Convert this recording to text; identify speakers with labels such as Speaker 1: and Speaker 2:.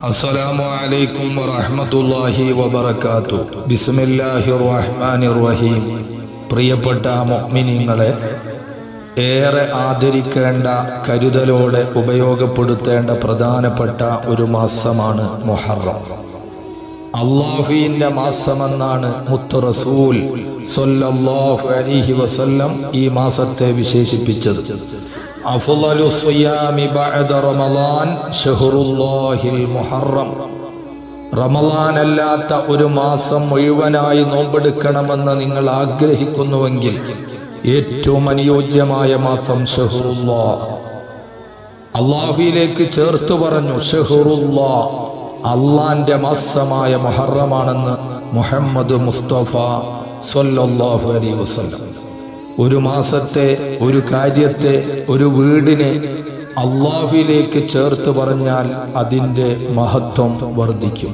Speaker 1: അസ്സലാമു അലൈക്കും വറഹ്മത്തുള്ളാഹി വബറകാതുഹു. ബിസ്മില്ലാഹിർ റഹ്മാനിർ റഹീം. പ്രിയപ്പെട്ട മുഅ്മിനീങ്ങളെ, ഏറെ ആദരിക്കേണ്ട, കരുതലോടെ ഉപയോഗപ്പെടുത്തേണ്ട പ്രധാനപ്പെട്ട ഒരു മാസമാണ് മുഹറം. അല്ലാഹുവിന്റെ മാസമെന്നാണ് മുത്ത് റസൂൽ സ്വല്ലല്ലാഹു അലൈഹി വസല്ലം ഈ മാസത്തെ വിശേഷിപ്പിച്ചത്. അഫ്ളലു സിയാമി ബഅദ റമളാൻ ശഹ്റുല്ലാഹിൽ മുഹറം. റമളാൻ അല്ലാത്ത ഒരു മാസം മുഴുവനായി നോമ്പെടുക്കണമെന്ന് നിങ്ങൾ ആഗ്രഹിക്കുന്നുവെങ്കിൽ ഏറ്റവും അനുയോജ്യമായ മാസം ശഹ്റുല്ലാഹ്. അല്ലാഹുവിലേക്ക് ചേർത്തു പറഞ്ഞു ശഹ്റുല്ലാഹ്, അള്ളാന്റെ മാസമായ മുഹറമാണെന്ന് മുഹമ്മദ് മുസ്തഫ സ്വല്ലല്ലാഹു അലൈഹി വസല്ലം. ഒരു മാസത്തെ, ഒരു കാര്യത്തെ, ഒരു വീടിനെ അല്ലാഹുവിലേക്ക് ചേർത്ത് പറഞ്ഞാൽ അതിൻ്റെ മഹത്വം വർദ്ധിക്കും.